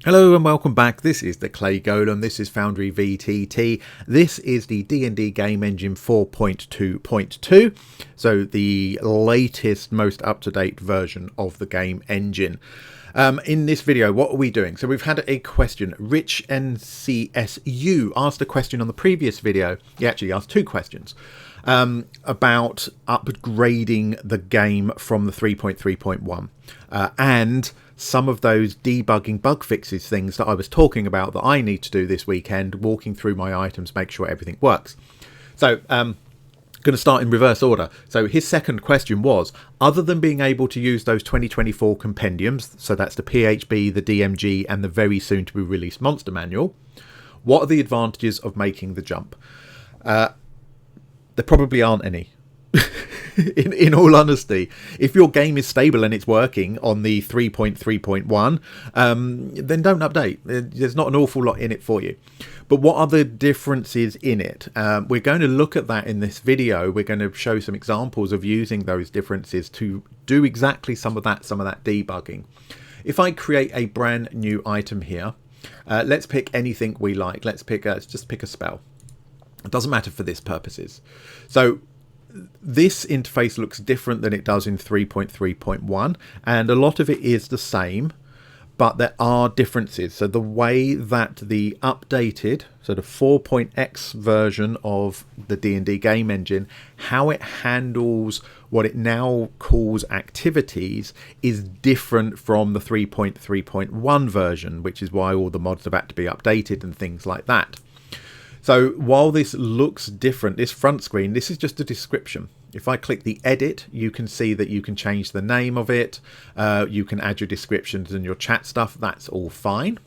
Hello and welcome back. This is the Clay Golem. This is Foundry VTT. This is the D&D game engine 4.2.2. So the latest, most up-to-date version of the game engine. In this video, what are we doing? So we've had a question. Rich NCSU asked a question on the previous video. He actually asked two questions about upgrading the game from the 3.3.1 and some of those debugging bug fixes things that I was talking about that I need to do this weekend, walking through my items, make sure everything works. So going to start in reverse order. So his second question was, other than being able to use those 2024 compendiums, so that's the PHB, the DMG and the very soon to be released monster manual, what are the advantages of making the jump? There probably aren't any. In all honesty, if your game is stable and it's working on the 3.3.1, then don't update. There's not an awful lot in it for you. But what are the differences in it? We're going to look at that in this video. We're going to show some examples of using those differences to do exactly some of that debugging. If I create a brand new item here, let's pick anything we like. Let's just pick a spell. It doesn't matter for this purposes. So this interface looks different than it does in 3.3.1, and a lot of it is the same, but there are differences. So the way that the updated, so the 4.x version of the D&D game engine, how it handles what it now calls activities is different from the 3.3.1 version, which is why all the mods have had to be updated and things like that. So while this looks different, this front screen, this is just a description. If I click the edit, you can see that you can change the name of it. You can add your descriptions and your chat stuff. That's all fine.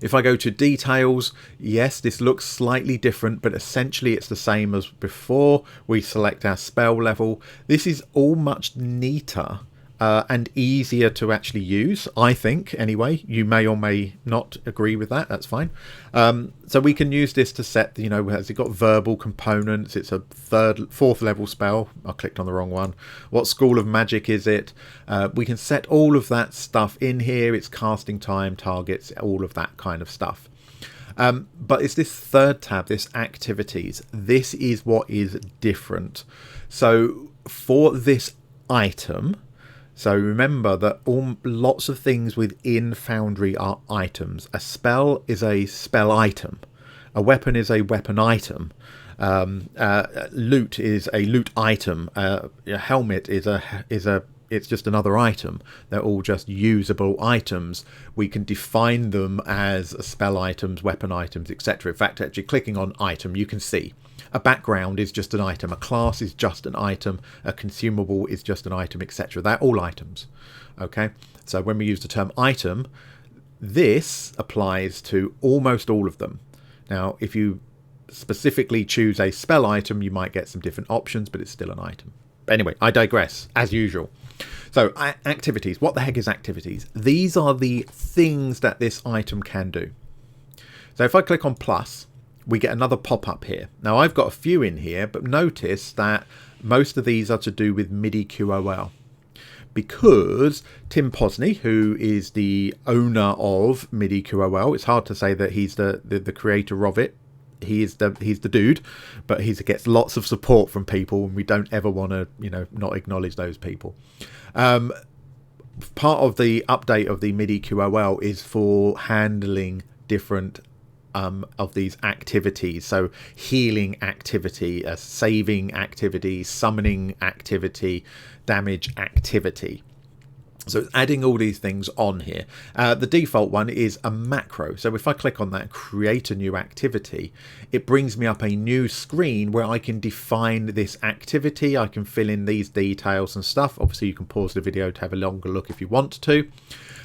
If I go to details, yes, this looks slightly different, but essentially it's the same as before. We select our spell level. This is all much neater and easier to actually use, I think, anyway. You may or may not agree with that. That's fine. So we can use this to set, has it got verbal components? It's a fourth level spell. I clicked on the wrong one. What school of magic is it? We can set all of that stuff in here. It's casting time, targets, all of that kind of stuff. But it's this third tab, this activities. This is what is different. So for this item, so remember that lots of things within Foundry are items. A spell is a spell item. A weapon is a weapon item. Loot is a loot item. A helmet it's just another item. They're all just usable items. We can define them as spell items, weapon items, etc. In fact, actually clicking on item, you can see a background is just an item, a class is just an item, a consumable is just an item, etc. They're all items. Okay, so when we use the term item, this applies to almost all of them. Now, if you specifically choose a spell item, you might get some different options, but it's still an item. But anyway, I digress, as usual. So activities. What the heck is activities? These are the things that this item can do. So if I click on plus, we get another pop-up here. Now I've got a few in here, but notice that most of these are to do with midi-Qol. Because Tim Posney, who is the owner of midi-Qol, it's hard to say that he's the creator of it. He's the dude, but he gets lots of support from people, and we don't ever want to, not acknowledge those people. Part of the update of the midi-Qol is for handling different of these activities. So healing activity, saving activity, summoning activity, damage activity. So adding all these things on here. The default one is a macro. So if I click on that, create a new activity, it brings me up a new screen where I can define this activity. I can fill in these details and stuff. Obviously, you can pause the video to have a longer look if you want to.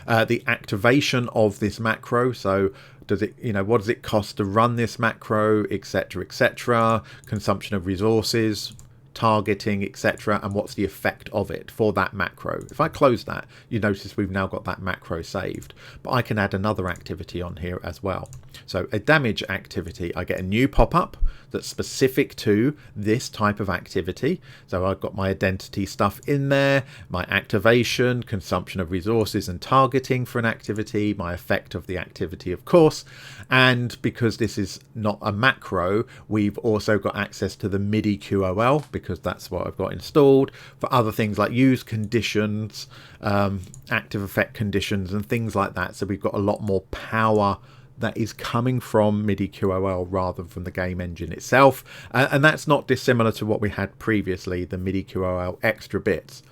The activation of this macro. So does it, what does it cost to run this macro, etc., etc. Consumption of resources. targeting, etc., and what's the effect of it for that macro. If I close that, you notice we've now got that macro saved, but I can add another activity on here as well. So a damage activity, I get a new pop-up that's specific to this type of activity. So I've got my identity stuff in there, my activation, consumption of resources and targeting for an activity, my effect of the activity, of course. And because this is not a macro, we've also got access to the midi-Qol, because that's what I've got installed for other things like use conditions, active effect conditions and things like that. So we've got a lot more power that is coming from midi-Qol rather than from the game engine itself, and that's not dissimilar to what we had previously, the midi-Qol extra bits.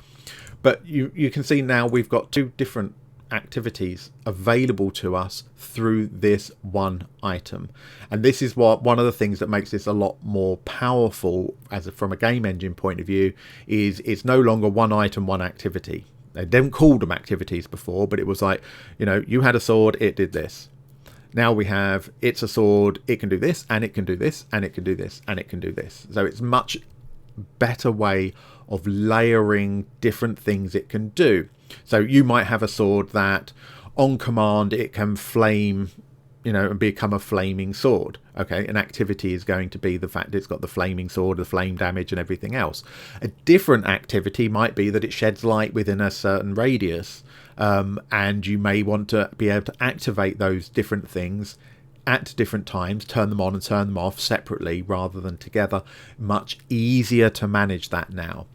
But you can see now we've got two different activities available to us through this one item, and this is what one of the things that makes this a lot more powerful from a game engine point of view. Is it's no longer one item, one activity. They didn't call them activities before, but it was like, you know, you had a sword, it did this. Now we have, it's a sword, it can do this, and it can do this, and it can do this, and it can do this. So it's much better way of layering different things it can do. So you might have a sword that on command it can flame, you know, and become a flaming sword. Okay, an activity is going to be the fact that it's got the flaming sword, the flame damage and everything else. A different activity might be that it sheds light within a certain radius. And you may want to be able to activate those different things at different times, turn them on and turn them off separately rather than together. Much easier to manage that now.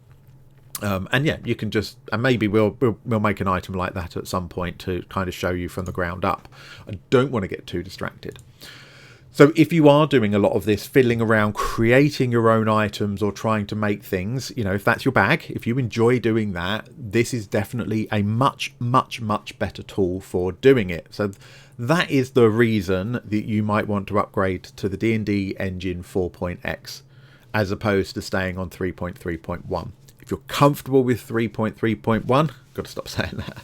And yeah, you can just, and maybe we'll make an item like that at some point to kind of show you from the ground up. I don't want to get too distracted. So if you are doing a lot of this fiddling around, creating your own items or trying to make things, you know, if that's your bag, if you enjoy doing that, this is definitely a much, much, much better tool for doing it. So that is the reason that you might want to upgrade to the D&D engine 4.x as opposed to staying on 3.3.1. If you're comfortable with 3.3.1, got to stop saying that.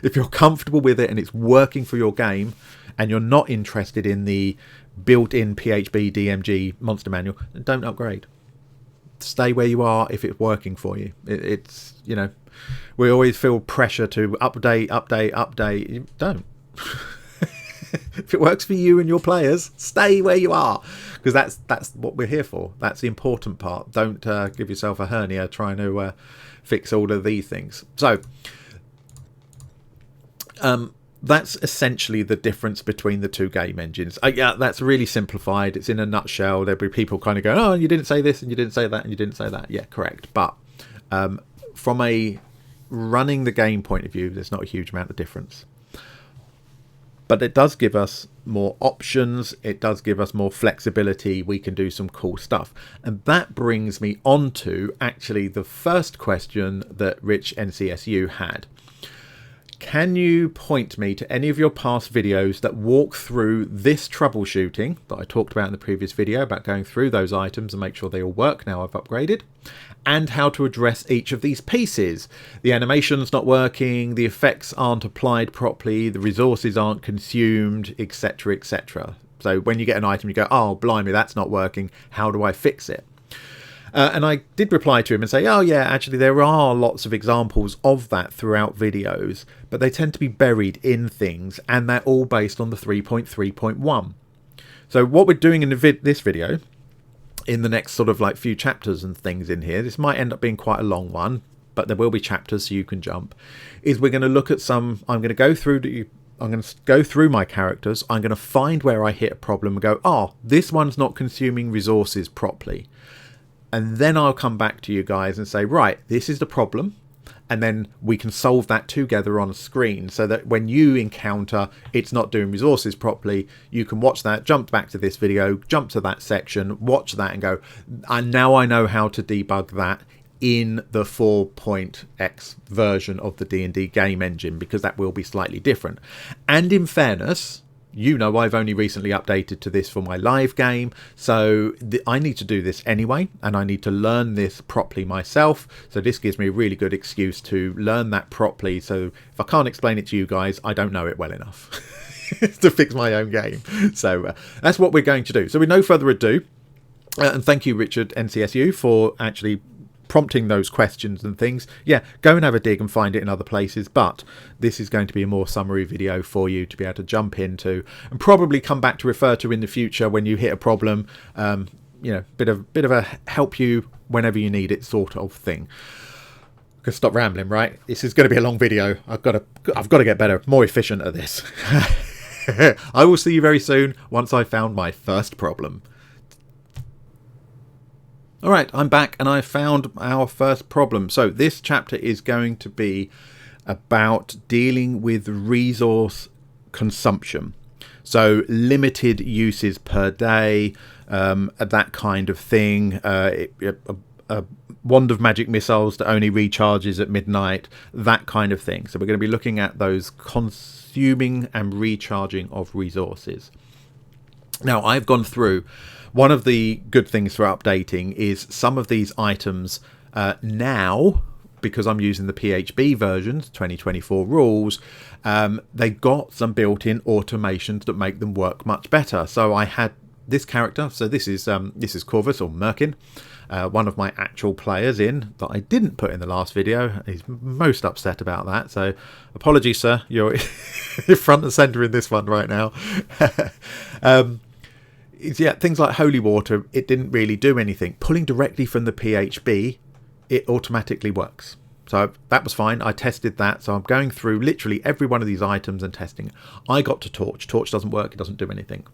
If you're comfortable with it and it's working for your game and you're not interested in the built-in PHB DMG monster manual, then don't upgrade. Stay where you are if it's working for you. It's, you know, we always feel pressure to update. Don't. If it works for you and your players, stay where you are, because that's what we're here for. That's the important part. Don't give yourself a hernia trying to fix all of these things. So that's essentially the difference between the two game engines. Yeah, that's really simplified. It's in a nutshell. There'll be people kind of going, oh, you didn't say this and you didn't say that and you didn't say that. Yeah, correct. But from a running the game point of view, there's not a huge amount of difference. But it does give us more options. It does give us more flexibility. We can do some cool stuff. And that brings me on to actually the first question that Rich NCSU had. Can you point me to any of your past videos that walk through this troubleshooting that I talked about in the previous video about going through those items and make sure they all work now I've upgraded, and how to address each of these pieces? The animation's not working, the effects aren't applied properly, the resources aren't consumed, etc, etc. So when you get an item you go, oh blimey, that's not working, how do I fix it? And I did reply to him and say, oh yeah, actually there are lots of examples of that throughout videos, but they tend to be buried in things, and they're all based on the 3.3.1. So what we're doing in this video, in the next sort of like few chapters and things in here, this might end up being quite a long one, but there will be chapters so you can jump, is we're going to look at some, I'm going to go through my characters, I'm going to find where I hit a problem and go, oh, this one's not consuming resources properly. And then I'll come back to you guys and say, right, this is the problem. And then we can solve that together on a screen so that when you encounter it's not doing resources properly, you can watch that, jump back to this video, jump to that section, watch that and go, and now I know how to debug that in the 4.x version of the D&D game engine, because that will be slightly different. And in fairness, you know, I've only recently updated to this for my live game, so I need to do this anyway, and I need to learn this properly myself. So this gives me a really good excuse to learn that properly. So if I can't explain it to you guys, I don't know it well enough to fix my own game. So that's what we're going to do. So with no further ado, and thank you, Richard NCSU, for actually prompting those questions and things, yeah, go and have a dig and find it in other places. But this is going to be a more summary video for you to be able to jump into and probably come back to refer to in the future when you hit a problem. You know, bit of a help you whenever you need it sort of thing. I can stop rambling, right? This is going to be a long video. I've got to get better, more efficient at this. I will see you very soon once I found my first problem. Alright, I'm back and I found our first problem. So this chapter is going to be about dealing with resource consumption. So limited uses per day, that kind of thing. A wand of magic missiles that only recharges at midnight, that kind of thing. So we're going to be looking at those consuming and recharging of resources. Now, I've gone through. One of the good things for updating is some of these items now, because I'm using the PHB versions, 2024 rules, they got some built-in automations that make them work much better. So I had this character. So this is Corvus or Merkin, one of my actual players in that I didn't put in the last video. He's most upset about that. So apologies, sir. You're front and center in this one right now. Yeah, things like holy water, it didn't really do anything. Pulling directly from the PHB, it automatically works. So that was fine. I tested that. So I'm going through literally every one of these items and testing. I got to torch. Torch doesn't work. It doesn't do anything.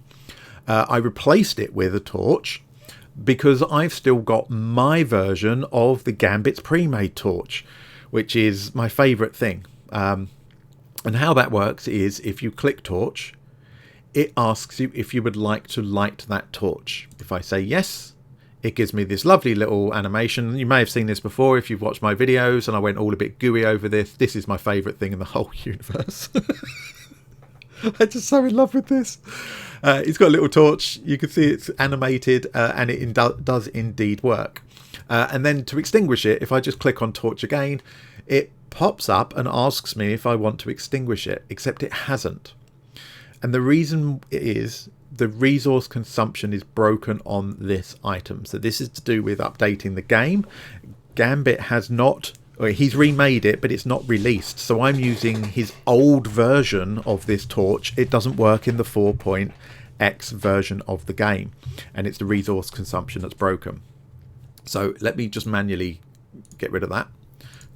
I replaced it with a torch because I've still got my version of the Gambit's pre-made torch, which is my favorite thing. And how that works is if you click torch, it asks you if you would like to light that torch. If I say yes, it gives me this lovely little animation. You may have seen this before if you've watched my videos, and I went all a bit gooey over this. This is my favourite thing in the whole universe. I'm just so in love with this. It's got a little torch. You can see it's animated, and it does indeed work. And then to extinguish it, if I just click on torch again, it pops up and asks me if I want to extinguish it, except it hasn't. And the reason is the resource consumption is broken on this item. So this is to do with updating the game. Gambit has not, or he's remade it, but it's not released. So I'm using his old version of this torch. It doesn't work in the 4.x version of the game. And it's the resource consumption that's broken. So let me just manually get rid of that.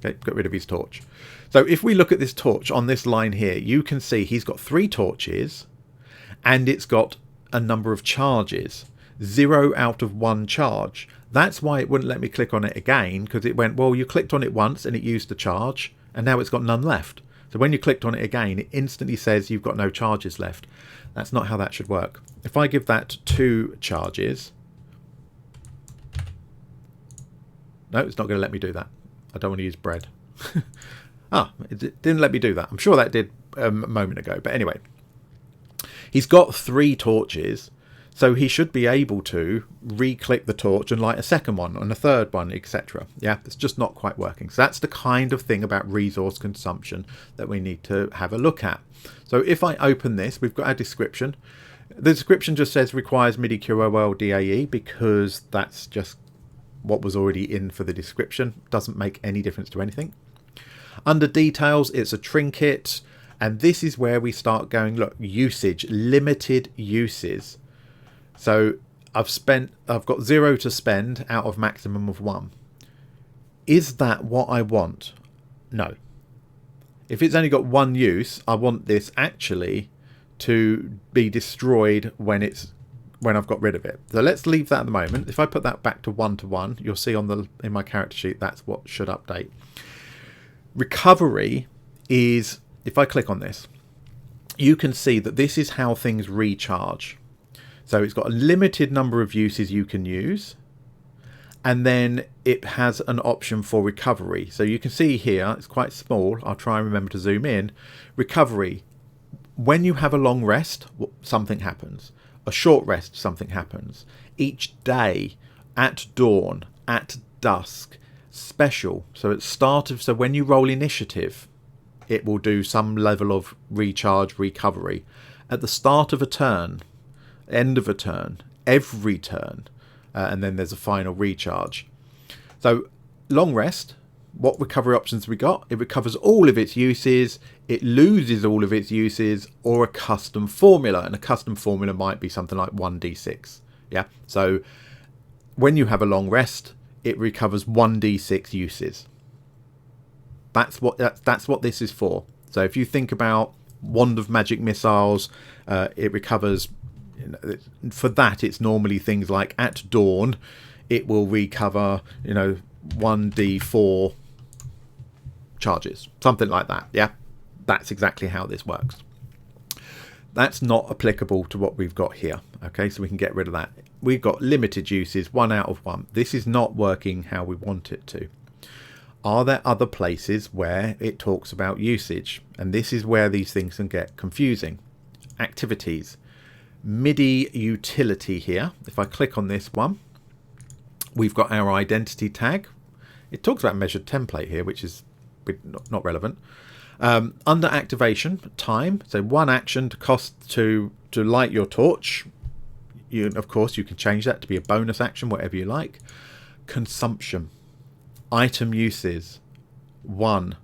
Okay, get rid of his torch. So if we look at this torch on this line here, you can see he's got 3 torches and it's got a number of charges. 0 out of 1 charge. That's why it wouldn't let me click on it again, because it went, well, you clicked on it once and it used the charge and now it's got none left. So when you clicked on it again, it instantly says you've got no charges left. That's not how that should work. If I give that 2 charges, no, it's not going to let me do that. I don't want to use bread. It didn't let me do that. I'm sure that did a moment ago. But anyway, he's got 3 torches, so he should be able to re-click the torch and light a second one and a third one, etc. Yeah, it's just not quite working. So that's the kind of thing about resource consumption that we need to have a look at. So if I open this, we've got our description. The description just says requires midi-Qol DAE because that's just what was already in for the description. Doesn't make any difference to anything. Under details, it's a trinket, and this is where we start going, look, usage, limited uses. So I've got 0 to spend out of maximum of 1. Is that what I want? No. If it's only got 1 use, I want this actually to be destroyed when I've got rid of it. So let's leave that at the moment. If I put that back to 1 to 1, you'll see in my character sheet that's what should update. Recovery is, if I click on this, you can see that this is how things recharge. So it's got a limited number of uses you can use, and then it has an option for recovery. So you can see here, it's quite small. I'll try and remember to zoom in. Recovery. When you have a long rest, something happens. A short rest, something happens. Each day, at dawn, at dusk, special. So at start of, so when you roll initiative, it will do some level of recharge recovery. At the start of a turn, end of a turn, every turn, and then there's a final recharge. So long rest, what recovery options we got? It recovers all of its uses, it loses all of its uses, or a custom formula. And a custom formula might be something like 1d6. Yeah, so when you have a long rest, it recovers 1d6 uses. That's what this is for. So if you think about Wand of Magic Missiles, it recovers, for that it's normally things like at dawn it will recover 1d4 charges, something like that. Yeah, that's exactly how this works. That's not applicable to what we've got here. Okay, so we can get rid of that. We've got limited uses, 1 out of 1. This is not working how we want it to. Are there other places where it talks about usage? And this is where these things can get confusing. Activities, MIDI utility here. If I click on this one, we've got our identity tag. It talks about measured template here, which is not relevant. Under activation, time. So 1 action to cost to light your torch. Of course, you can change that to be a bonus action, whatever you like. Consumption. Item uses 1.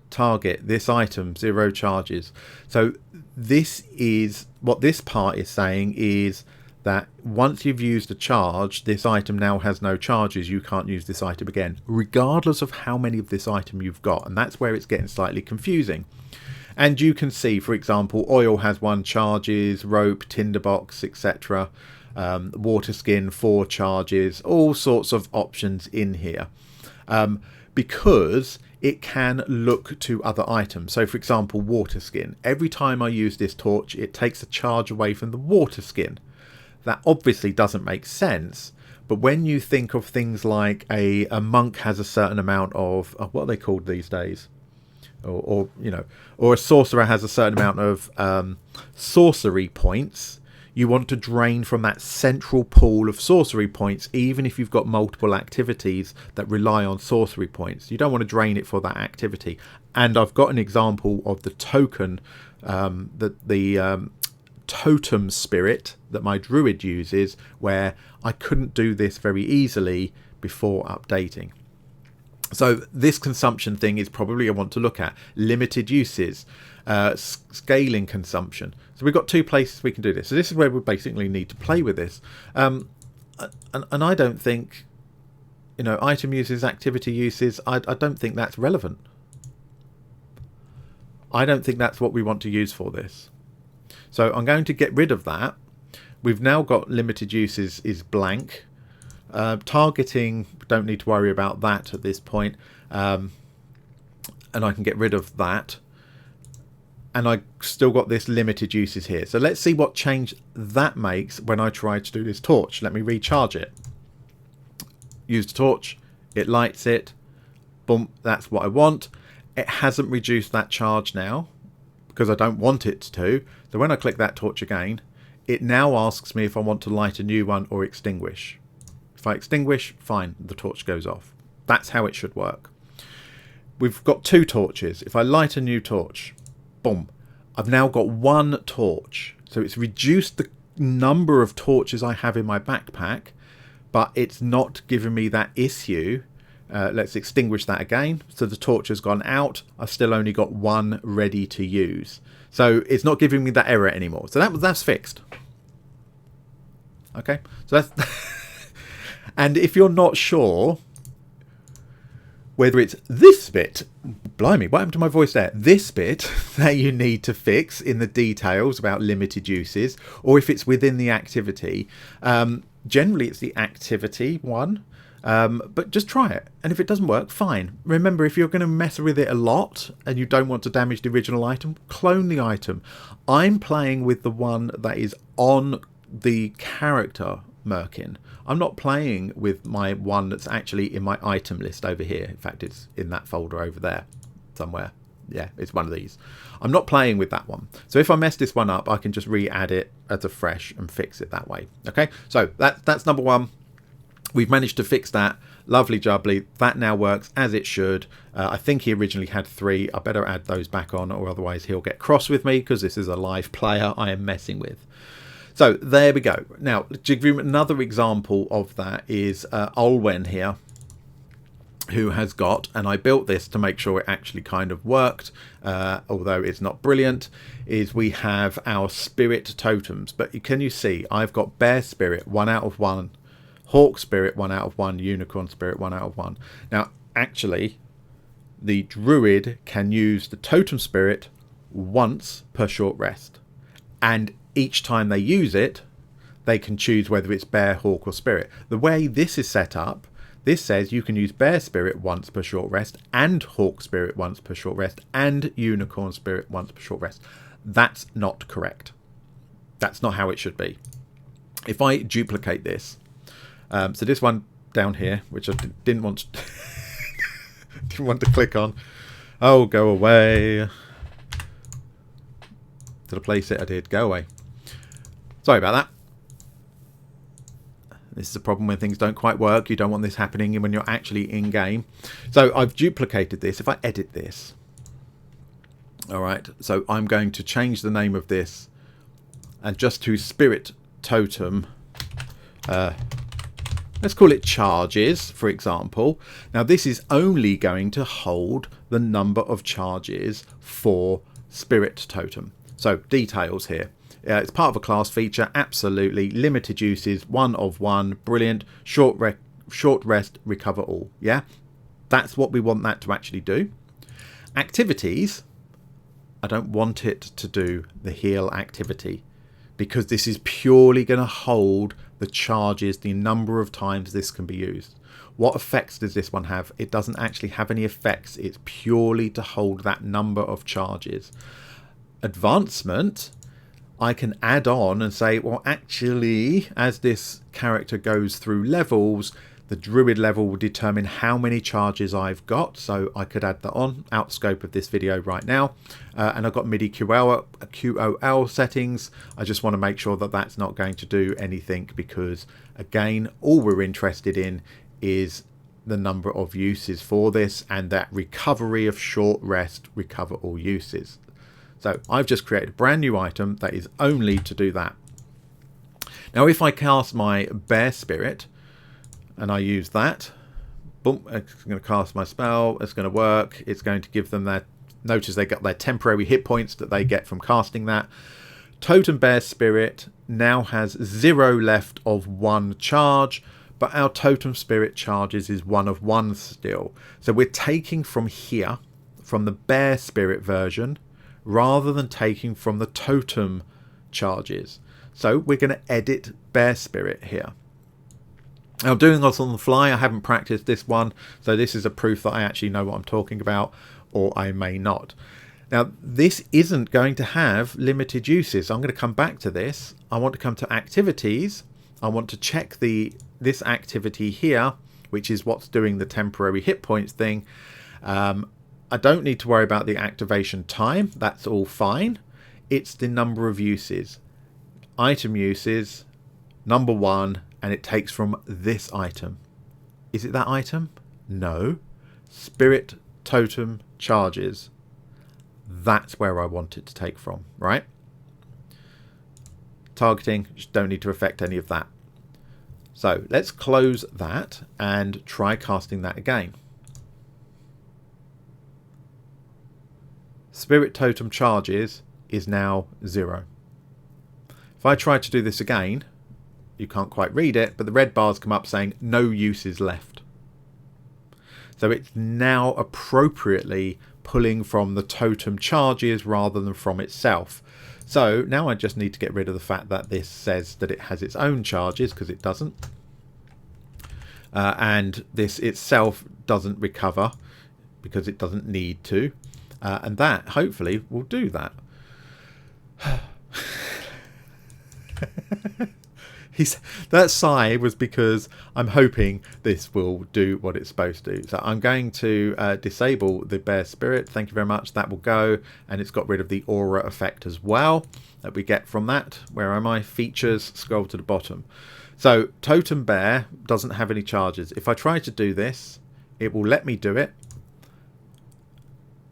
Target this item, 0 charges. So this is what this part is saying, is that once you've used a charge, this item now has no charges. You can't use this item again, regardless of how many of this item you've got. And that's where it's getting slightly confusing. And you can see, for example, oil has 1 charges, rope, tinderbox, etc. Water skin, 4 charges, all sorts of options in here. Because it can look to other items. So for example, water skin. Every time I use this torch, it takes a charge away from the water skin. That obviously doesn't make sense. But when you think of things like a monk has a certain amount of what are they called these days? Or a sorcerer has a certain amount of sorcery points. You want to drain from that central pool of sorcery points, even if you've got multiple activities that rely on sorcery points. You don't want to drain it for that activity. And I've got an example of the token, the totem spirit that my druid uses, where I couldn't do this very easily before updating. So this consumption thing is probably I want to look at. Limited uses, scaling consumption. So we've got 2 places we can do this. So this is where we basically need to play with this. And I don't think, item uses, activity uses, I don't think that's relevant. I don't think that's what we want to use for this. So I'm going to get rid of that. We've now got limited uses is blank. Targeting, don't need to worry about that at this point. And I can get rid of that. And I still got this limited uses here. So let's see what change that makes when I try to do this torch. Let me recharge it. Use the torch. It lights it. Boom. That's what I want. It hasn't reduced that charge now because I don't want it to. So when I click that torch again, it now asks me if I want to light a new one or extinguish. If I extinguish, fine, the torch goes off. That's how it should work. We've got 2 torches. If I light a new torch, boom, I've now got 1 torch. So it's reduced the number of torches I have in my backpack, but it's not giving me that issue. Let's extinguish that again. So the torch has gone out. I've still only got 1 ready to use. So it's not giving me that error anymore. So that's fixed. Okay, so that's... And if you're not sure whether it's this bit, blimey, what happened to my voice there? This bit that you need to fix in the details about limited uses, or if it's within the activity, generally it's the activity one, but just try it. And if it doesn't work, fine. Remember, if you're going to mess with it a lot and you don't want to damage the original item, clone the item. I'm playing with the one that is on the character Merkin. I'm not playing with my one that's actually in my item list over here. In fact, it's in that folder over there somewhere. Yeah, it's one of these. I'm not playing with that one. So if I mess this one up, I can just re-add it as a fresh and fix it that way. Okay, so that's number 1. We've managed to fix that. Lovely jubbly. That now works as it should. I think he originally had 3. I better add those back on, or otherwise he'll get cross with me because this is a live player I am messing with. So there we go. Now, to give you another example of that is Olwen here. who has got, and I built this to make sure it actually kind of worked, although it's not brilliant, is we have our spirit totems. But can you see I've got bear spirit 1 out of 1, hawk spirit 1 out of 1, unicorn spirit 1 out of 1. Now actually the druid can use the totem spirit once per short rest, and each time they use it they can choose whether it's bear, hawk or spirit. The way this is set up, this says you can use bear spirit once per short rest, and hawk spirit once per short rest, and unicorn spirit once per short rest. That's not correct. That's not how it should be. If I duplicate this, so this one down here, which I didn't want to, didn't want to click on. Oh, go away. Did I place it? I did. Go away. Sorry about that. This is a problem when things don't quite work. You don't want this happening when you're actually in game. So I've duplicated this. If I edit this, all right, so I'm going to change the name of this and just to spirit totem, let's call it charges, for example. Now this is only going to hold the number of charges for spirit totem. So details here. It's part of a class feature, absolutely. Limited uses, 1 of 1, brilliant. Short rest, recover all. Yeah, that's what we want that to actually do. Activities, I don't want it to do the heal activity, because this is purely going to hold the charges, the number of times this can be used. What effects does this one have? It doesn't actually have any effects. It's purely to hold that number of charges. Advancement, I can add on and say, well, actually, as this character goes through levels, the druid level will determine how many charges I've got. So I could add that on, out scope of this video right now. And I've got midi-Qol settings. I just want to make sure that that's not going to do anything, because again, all we're interested in is the number of uses for this, and that recovery of short rest, recover all uses. So I've just created a brand new item that is only to do that. Now if I cast my bear spirit and I use that, boom, it's going to cast my spell, it's going to work, it's going to give them their, notice they got their temporary hit points that they get from casting that. Totem bear spirit now has 0 left of 1 charge, but our totem spirit charges is 1 of 1 still. So we're taking from here, from the bear spirit version, rather than taking from the totem charges. So we're going to edit bear spirit here. Now doing this on the fly, I haven't practiced this one, so this is a proof that I actually know what I'm talking about, or I may not. Now this isn't going to have limited uses. I'm going to come back to this. I want to come to activities. I want to check this activity here, which is what's doing the temporary hit points thing. I don't need to worry about the activation time. That's all fine. It's the number of uses. Item uses, number 1, and it takes from this item. Is it that item? No. Spirit totem charges. That's where I want it to take from, right? Targeting, just don't need to affect any of that. So let's close that and try casting that again. Spirit totem charges is now 0. If I try to do this again, you can't quite read it, but the red bars come up saying no uses left. So it's now appropriately pulling from the totem charges rather than from itself. So now I just need to get rid of the fact that this says that it has its own charges, because it doesn't. And this itself doesn't recover because it doesn't need to. And that hopefully will do that. That sigh was because I'm hoping this will do what it's supposed to do. So I'm going to disable the bear spirit. Thank you very much. That will go, and it's got rid of the aura effect as well that we get from that. Where am I? Features, scroll to the bottom. So totem bear doesn't have any charges. If I try to do this, it will let me do it.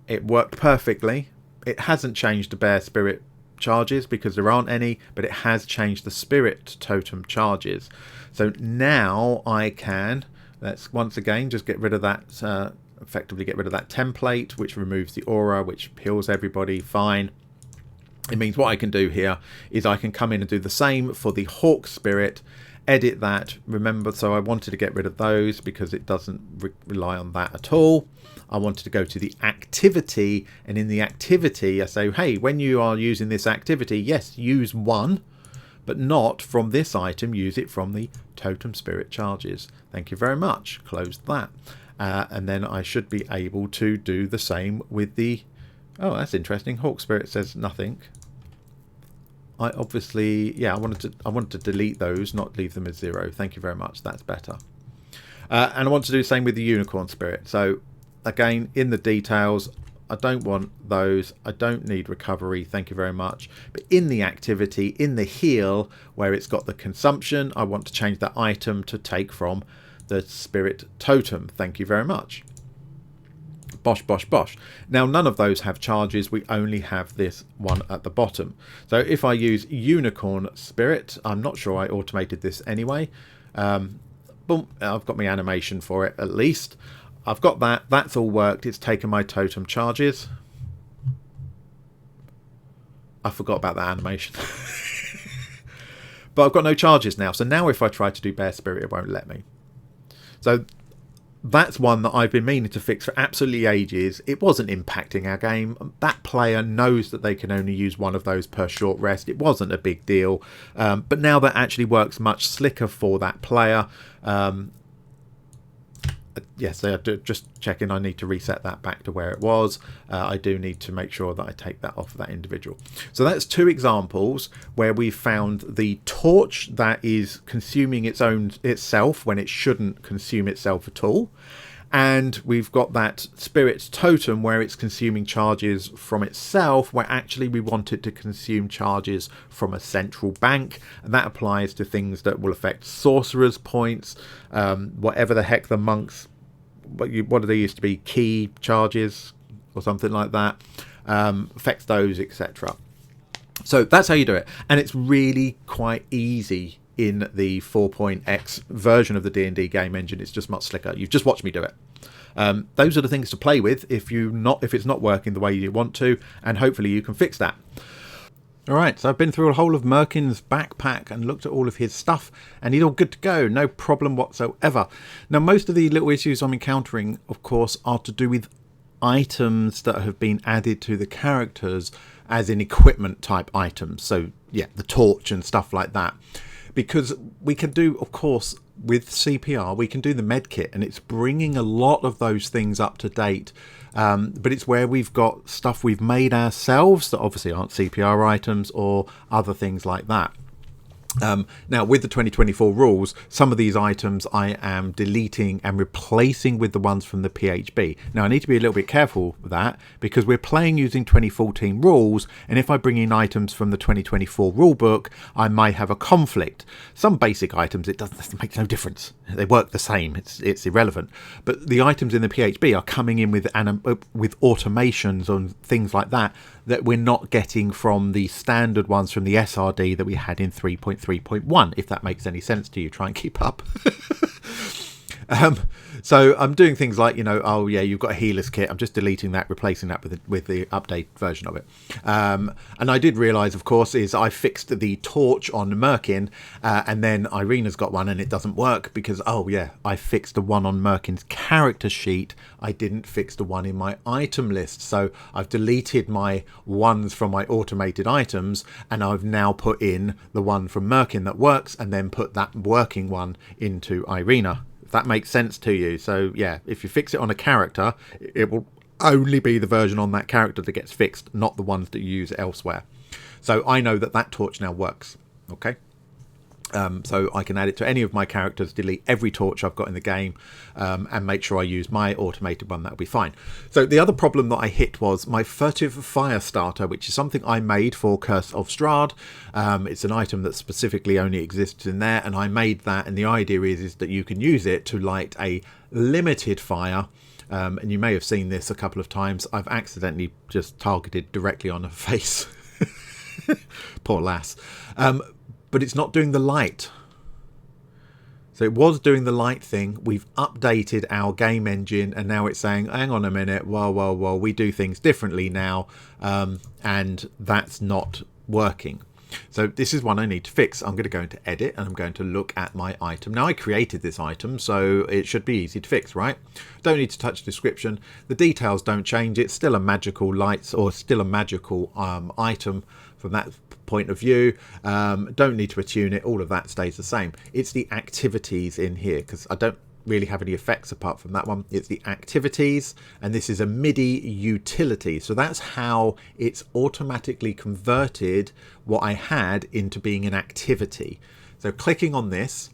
It worked perfectly. It hasn't changed the bear spirit charges because there aren't any, but it has changed the spirit totem charges. So now I can, Let's once again just get rid of that, effectively get rid of that template, which removes the aura, which heals everybody. Fine. It means what I can do here is I can come in and do the same for the Hawk Spirit, edit that. Remember, so I wanted to get rid of those because it doesn't rely on that at all. I wanted to go to the activity, and in the activity I say, hey, when you are using this activity, yes, use one, but not from this item, use it from the Totem Spirit charges. Thank you very much. Close that. And then I should be able to do the same with the... Oh, that's interesting. Hawk Spirit says nothing. I obviously... Yeah, I wanted to delete those, not leave them as 0. Thank you very much. That's better. And I want to do the same with the Unicorn Spirit. So, again, in the details... I don't want those. I don't need recovery. Thank you very much. But in the activity, in the heal, where it's got the consumption, I want to change that item to take from the spirit totem. Thank you very much. Bosh, bosh, bosh. Now, none of those have charges. We only have this one at the bottom. So if I use Unicorn Spirit, I'm not sure I automated this anyway. Boom, I've got my animation for it at least. I've got that. That's all worked. It's taken my totem charges. I forgot about that animation. But I've got no charges now. So now if I try to do Bear Spirit, it won't let me. So that's one that I've been meaning to fix for absolutely ages. It wasn't impacting our game. That player knows that they can only use one of those per short rest. It wasn't a big deal. But now that actually works much slicker for that player. Yes, just checking. I need to reset that back to where it was. I do need to make sure that I take that off of that individual. So that's 2 examples where we found the torch that is consuming itself when it shouldn't consume itself at all. And we've got that spirit totem where it's consuming charges from itself, where actually we want it to consume charges from a central bank. And that applies to things that will affect sorcerers' points, whatever the heck the monks, what do they used to be, key charges or something like that, affects those, etc. So that's how you do it. And it's really quite easy in the 4.x version of the D&D game engine. It's just much slicker. You've just watched me do it. Those are the things to play with if it's not working the way you want to, and hopefully you can fix that. Alright, so I've been through a whole of Merkin's backpack and looked at all of his stuff, and he's all good to go, no problem whatsoever. Now, most of the little issues I'm encountering, of course, are to do with items that have been added to the characters as in equipment type items. So, yeah, the torch and stuff like that. Because we can do, of course, with CPR, we can do the med kit, and it's bringing a lot of those things up to date. But it's where we've got stuff we've made ourselves that obviously aren't CPR items or other things like that. Now, with the 2024 rules, some of these items I am deleting and replacing with the ones from the PHB. Now, I need to be a little bit careful with that because we're playing using 2014 rules, and if I bring in items from the 2024 rulebook, I might have a conflict. Some basic items, it makes no difference. They work the same. It's irrelevant. But the items in the PHB are coming in with automations and things like that we're not getting from the standard ones from the SRD that we had in 3.3.1, if that makes any sense to you. Try and keep up. So I'm doing things like, oh yeah, you've got a healer's kit. I'm just deleting that, replacing that with the update version of it. And I did realise, of course, is I fixed the torch on Merkin, and then Irina's got one and it doesn't work because, oh yeah, I fixed the one on Merkin's character sheet. I didn't fix the one in my item list. So I've deleted my ones from my automated items, and I've now put in the one from Merkin that works, and then put that working one into Irina. If that makes sense to you. So yeah, if you fix it on a character, it will only be the version on that character that gets fixed, not the ones that you use elsewhere. So I know that torch now works. Okay. So I can add it to any of my characters, delete every torch I've got in the game, and make sure I use my automated one. That'll be fine. So the other problem that I hit was my furtive fire starter, which is something I made for Curse of Strahd. It's an item that specifically only exists in there, and I made that, and the idea is that you can use it to light a limited fire. And you may have seen this a couple of times. I've accidentally just targeted directly on her face. Poor lass. But it's not doing the light. So it was doing the light thing. We've updated our game engine, and now it's saying, hang on a minute, well, we do things differently now, and that's not working. So this is one I need to fix. I'm going to go into edit and I'm going to look at my item. Now I created this item, so it should be easy to fix, right? Don't need to touch description. The details don't change. It's still a magical lights, or still a magical item from that point of view. Don't need to attune it. All of that stays the same. It's the activities in here, because I don't really have any effects apart from that one. It's the activities, and this is a MIDI utility. So that's how it's automatically converted what I had into being an activity. So clicking on this,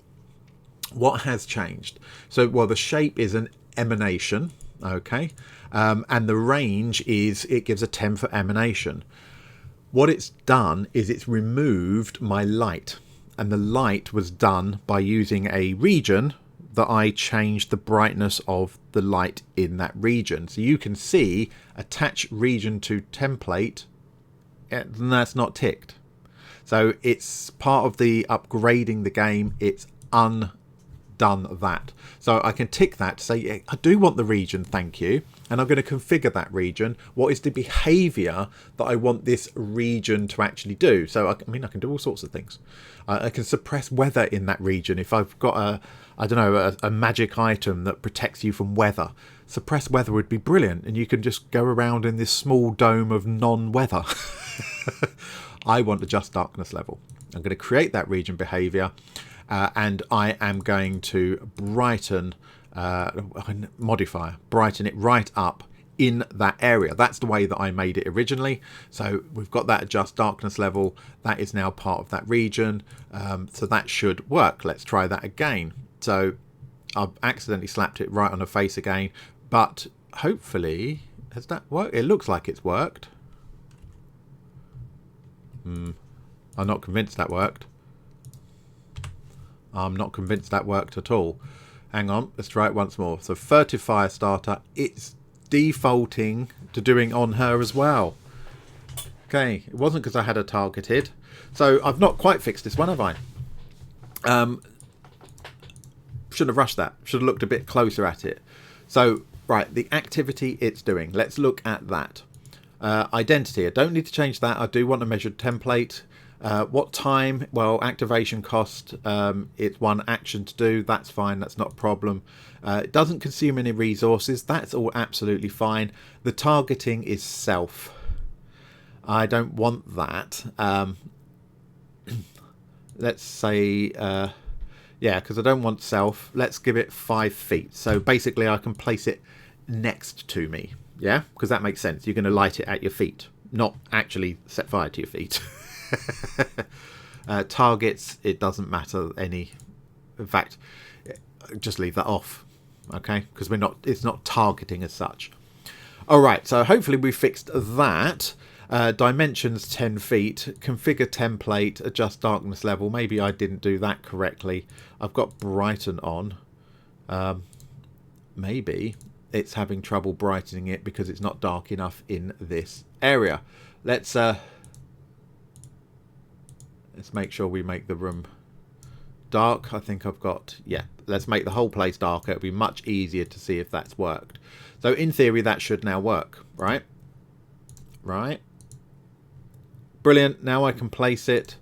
what has changed? So, well, the shape is an emanation, okay, and the range is, it gives a 10 for emanation. What it's done is it's removed my light, and the light was done by using a region that I changed the brightness of the light in that region. So you can see attach region to template, and that's not ticked. So it's part of the upgrading the game. It's undone that. So I can tick that to say, yeah, I do want the region, thank you. And I'm going to configure that region. What is the behavior that I want this region to actually do? So I mean, I can do all sorts of things. I can suppress weather in that region. If I've got a magic item that protects you from weather, suppress weather would be brilliant, and you can just go around in this small dome of non-weather. I want adjust darkness level. I'm going to create that region behavior, and I am going to brighten modifier, brighten it right up in that area. That's the way that I made it originally. So we've got that adjust darkness level. That is now part of that region. So that should work. Let's try that again. So I've accidentally slapped it right on the face again, but hopefully, has that worked? It looks like it's worked. I'm not convinced that worked. I'm not convinced that worked at all. Hang on, let's try it once more. So furtive fire starter, it's defaulting to doing on her as well. Okay, it wasn't because I had her targeted. So I've not quite fixed this one, have I? Should have rushed that. Should have looked a bit closer at it. So, right, the activity it's doing. Let's look at that. Identity, I don't need to change that. I do want a measured template. What time? Well, activation cost, it's one action to do. That's fine. That's not a problem. It doesn't consume any resources. That's all absolutely fine. The targeting is self. I don't want that. Let's say, yeah, because I don't want self. Let's give it 5 feet. So basically I can place it next to me. Yeah, because that makes sense. You're going to light it at your feet, not actually set fire to your feet. Targets, it doesn't matter any. In fact, just leave that off, okay, because it's not targeting as such. All right, so hopefully we fixed that. Dimensions 10 feet, configure template, adjust darkness level. Maybe I didn't do that correctly. I've got brighten on. Maybe it's having trouble brightening it because it's not dark enough in this area. Let's make sure we make the room dark. I think I've got, yeah, let's make the whole place darker. It'll be much easier to see if that's worked. So in theory, that should now work, right? Right. Brilliant. Now I can place it.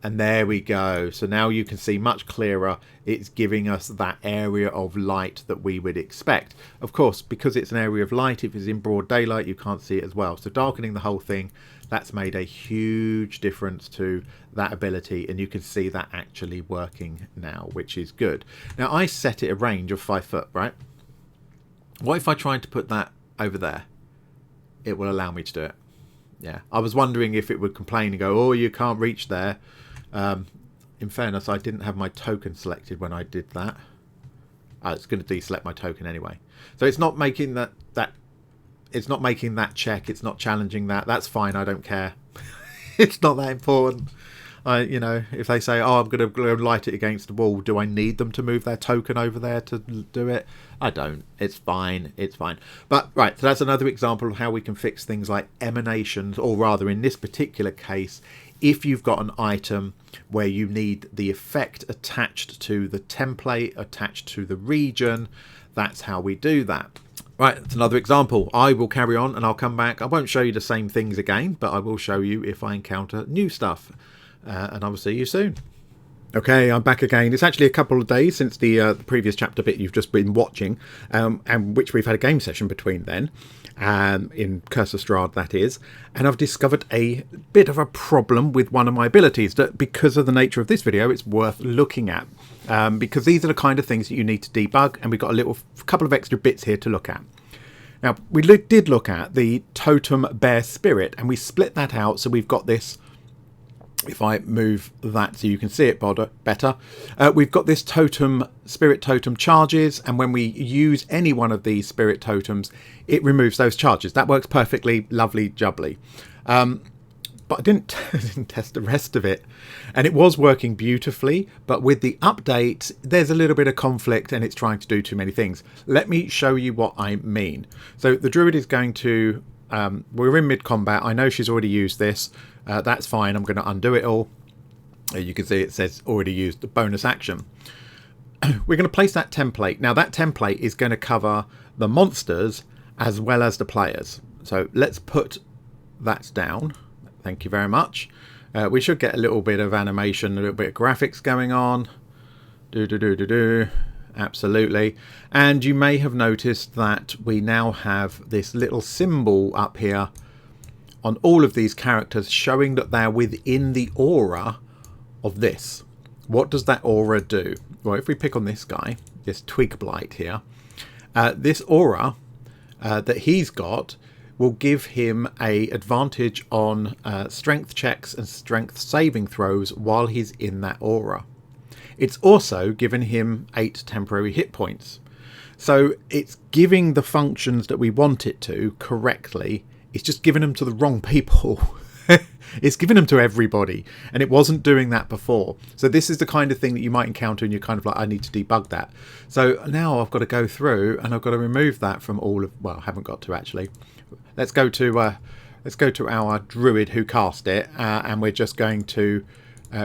And there we go. So now you can see much clearer. It's giving us that area of light that we would expect. Of course, because it's an area of light, if it's in broad daylight, you can't see it as well. So darkening the whole thing, that's made a huge difference to that ability. And you can see that actually working now, which is good. Now I set it a range of 5 foot, right? What if I tried to put that over there? It will allow me to do it. Yeah, I was wondering if it would complain and go, oh, you can't reach there. In fairness, I didn't have my token selected when I did that. It's going to deselect my token anyway. So it's not making that it's not making that check. It's not challenging that. That's fine. I don't care. It's not that important. You know, if they say, oh, I'm going to go light it against the wall, do I need them to move their token over there to do it? I don't. It's fine. It's fine. But, right, so that's another example of how we can fix things like emanations, or rather, in this particular case, if you've got an item where you need the effect attached to the template, attached to the region, that's how we do that. Right, that's another example. I will carry on and I'll come back. I won't show you the same things again, but I will show you if I encounter new stuff. And I will see you soon. Okay, I'm back again. It's actually a couple of days since the previous chapter bit you've just been watching, and which we've had a game session between then, in Curse of Strahd, that is. And I've discovered a bit of a problem with one of my abilities that, because of the nature of this video, it's worth looking at. Because these are the kind of things that you need to debug, and we've got a couple of extra bits here to look at. Now, we did look at the Totem Bear Spirit, and we split that out, so we've got this. If I move that so you can see it better, we've got this spirit totem charges, and when we use any one of these spirit totems, it removes those charges. That works perfectly, lovely jubbly. But I didn't test the rest of it, and it was working beautifully, but with the update there's a little bit of conflict and it's trying to do too many things. Let me show you what I mean. So the druid is going to we're in mid-combat. I know she's already used this. That's fine. I'm going to undo it all. You can see it says already used the bonus action. We're going to place that template. Now that template is going to cover the monsters as well as the players. So let's put that down. Thank you very much. We should get a little bit of animation, a little bit of graphics going on. Absolutely. And you may have noticed that we now have this little symbol up here on all of these characters showing that they're within the aura of this. What does that aura do? Well, if we pick on this guy, this Twig Blight here, this aura that he's got will give him an advantage on strength checks and strength saving throws while he's in that aura. It's also given him 8 temporary hit points. So it's giving the functions that we want it to correctly. It's just giving them to the wrong people. It's giving them to everybody, and it wasn't doing that before. So this is the kind of thing that you might encounter and you're kind of like, I need to debug that. So now I've got to go through and I've got to remove that from all of, well, I haven't got to actually. Let's go to our druid who cast it, and we're just going to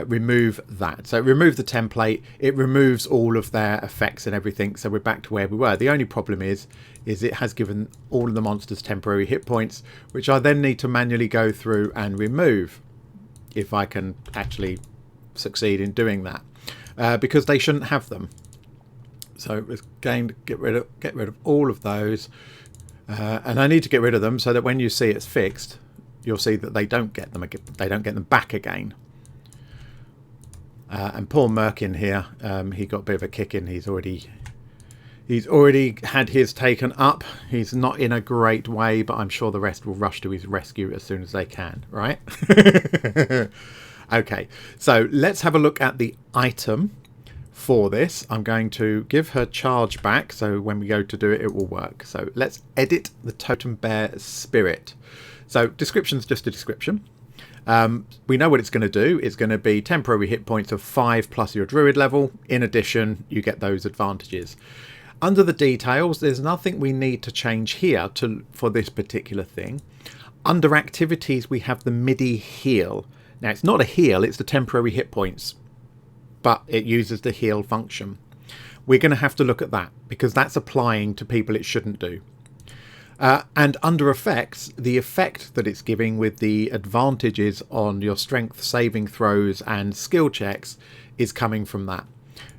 remove that. So remove the template. It removes all of their effects and everything. So we're back to where we were. The only problem is it has given all of the monsters temporary hit points, which I then need to manually go through and remove if I can actually succeed in doing that, because they shouldn't have them. So again, get rid of all of those, and I need to get rid of them so that when you see it's fixed, you'll see that they don't get them again. They don't get them back again. And poor Merkin here, he got a bit of a kick in. He's already had his taken up. He's not in a great way, but I'm sure the rest will rush to his rescue as soon as they can, right? Okay, so let's have a look at the item for this. I'm going to give her charge back, so when we go to do it, it will work. So let's edit the Totem Bear Spirit. So description's just a description. We know what it's going to do. It's going to be temporary hit points of 5 plus your druid level. In addition, you get those advantages. Under the details, there's nothing we need to change here for this particular thing. Under activities, we have the midi-Qol. Now, it's not a heal, it's the temporary hit points, but it uses the heal function. We're going to have to look at that because that's applying to people it shouldn't do. And under effects, the effect that it's giving with the advantages on your strength saving throws and skill checks is coming from that.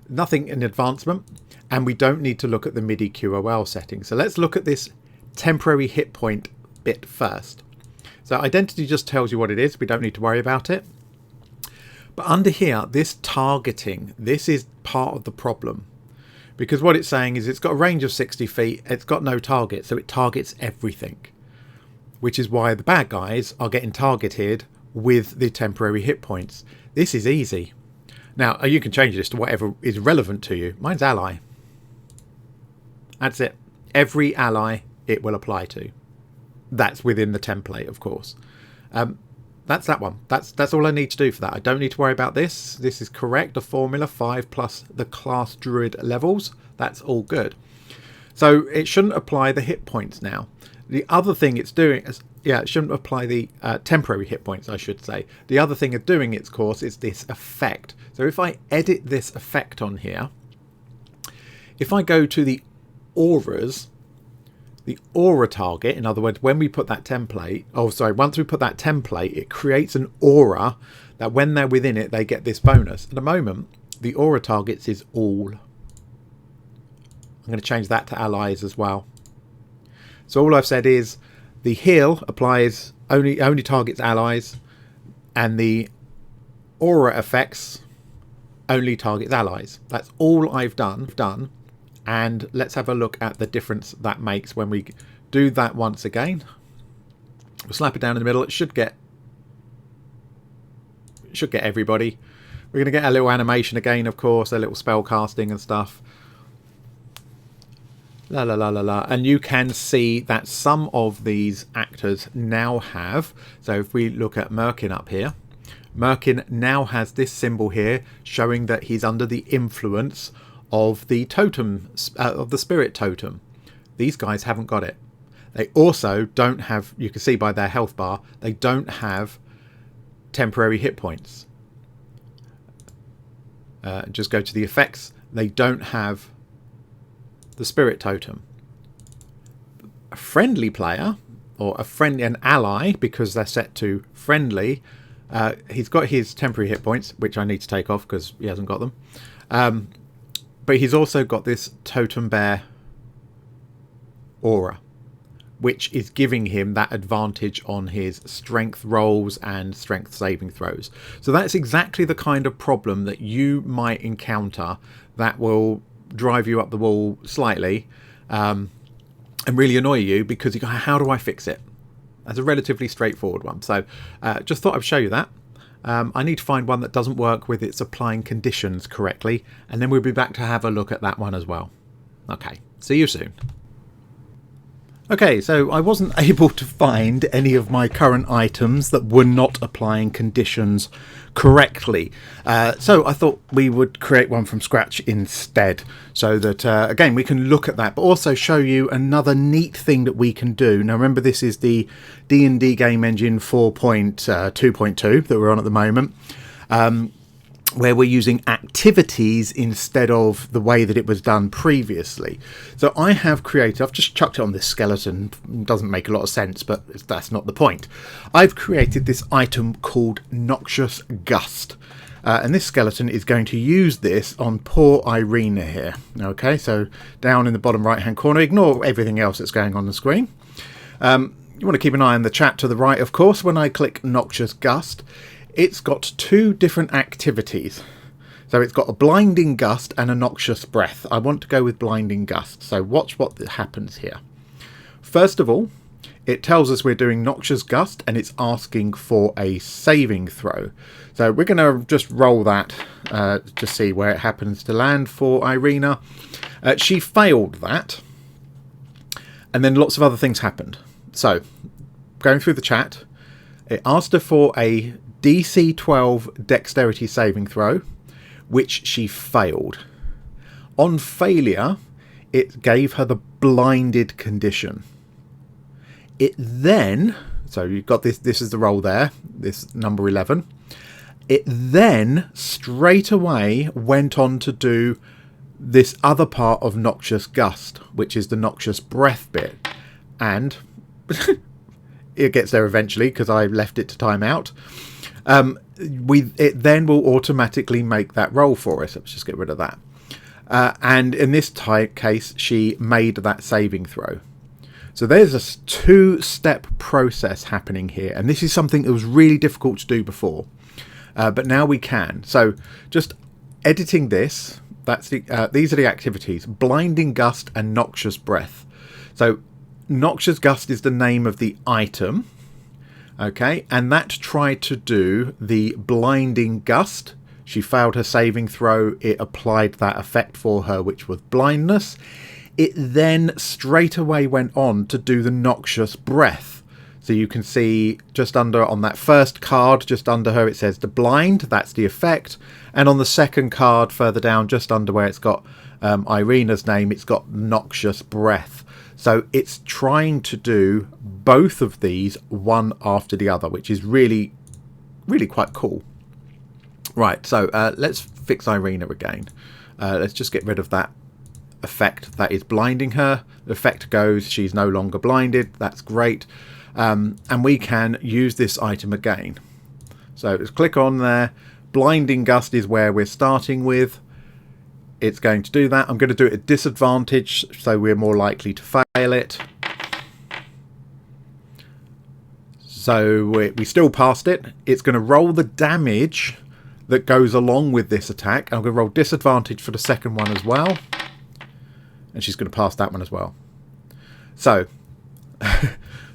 Nothing in advancement, and we don't need to look at the midi-Qol setting. So let's look at this temporary hit point bit first. So identity just tells you what it is. We don't need to worry about it. But under here, this targeting, this is part of the problem. Because what it's saying is it's got a range of 60 feet, it's got no target, so it targets everything. Which is why the bad guys are getting targeted with the temporary hit points. This is easy. Now, you can change this to whatever is relevant to you. Mine's ally. That's it. Every ally it will apply to. That's within the template, of course. That's that one. That's all I need to do for that. I don't need to worry about this. This is correct. The formula 5 plus the class druid levels. That's all good. So it shouldn't apply the hit points now. The other thing it's doing it shouldn't apply the temporary hit points, I should say. The other thing of doing it, of course, is this effect. So if I edit this effect on here, if I go to the auras, the aura target, in other words, when we put that template, once we put that template, it creates an aura that when they're within it, they get this bonus. At the moment, the aura targets is all. I'm going to change that to allies as well. So all I've said is the heal applies only targets allies, and the aura effects only targets allies. That's all I've done. And let's have a look at the difference that makes when we do that once again. We'll slap it down in the middle. It should get everybody. We're going to get a little animation again, of course, a little spell casting and stuff. La la la la la. And you can see that some of these actors now have. So if we look at Merkin up here, Merkin now has this symbol here showing that he's under the influence of the totem, of the spirit totem. These guys haven't got it. They also don't have, you can see by their health bar, they don't have temporary hit points. Just go to the effects. They don't have the spirit totem. A friendly player, or an ally, because they're set to friendly, he's got his temporary hit points, which I need to take off because he hasn't got them. But he's also got this totem bear aura, which is giving him that advantage on his strength rolls and strength saving throws. So that's exactly the kind of problem that you might encounter that will drive you up the wall slightly and really annoy you, because you go, how do I fix it? That's a relatively straightforward one. So just thought I'd show you that. I need to find one that doesn't work with its applying conditions correctly, and then we'll be back to have a look at that one as well. Okay, see you soon. Okay, so I wasn't able to find any of my current items that were not applying conditions correctly. So I thought we would create one from scratch instead, so that, again, we can look at that, but also show you another neat thing that we can do. Now, remember, this is the D&D Game Engine 4.2.2 that we're on at the moment. Where we're using activities instead of the way that it was done previously. So I have created, I've just chucked it on this skeleton, it doesn't make a lot of sense, but that's not the point. I've created this item called Noxious Gust. And this skeleton is going to use this on poor Irina here. Okay, so down in the bottom right hand corner, ignore everything else that's going on the screen. You want to keep an eye on the chat to the right, of course. When I click Noxious Gust, it's got two different activities. So it's got a Blinding Gust and a Noxious Breath. I want to go with Blinding Gust. So watch what happens here. First of all, it tells us we're doing Noxious Gust and it's asking for a saving throw. So we're going to just roll that to see where it happens to land for Irina. She failed that. And then lots of other things happened. So going through the chat, it asked her for a DC 12 dexterity saving throw, which she failed. On failure, it gave her the blinded condition. It then, so you've got this is the roll there, this number 11. It then straight away went on to do this other part of Noxious Gust, which is the Noxious Breath bit. And it gets there eventually because I left it to time out. It then will automatically make that roll for us. Let's just get rid of that. And in this case, she made that saving throw. So there's a two-step process happening here. And this is something that was really difficult to do before. But now we can. So just editing this, these are the activities. Blinding Gust and Noxious Breath. So Noxious Gust is the name of the item. Okay, and that tried to do the Blinding Gust. She failed her saving throw. It applied that effect for her, which was blindness. It then straight away went on to do the Noxious Breath. So you can see just under on that first card, just under her, it says the blind. That's the effect. And on the second card further down, just under where it's got Irina's name, it's got Noxious Breath. So it's trying to do both of these one after the other, which is really quite cool. Right, so let's fix Irina again. Let's just get rid of that effect that is blinding her. The effect goes, she's no longer blinded. That's great. And we can use this item again. So let's click on there. Blinding Gust is where we're starting with. It's going to do that. I'm going to do it at disadvantage, so we're more likely to fail it. So we still passed it. It's going to roll the damage that goes along with this attack. I'm going to roll disadvantage for the second one as well. And she's going to pass that one as well. So,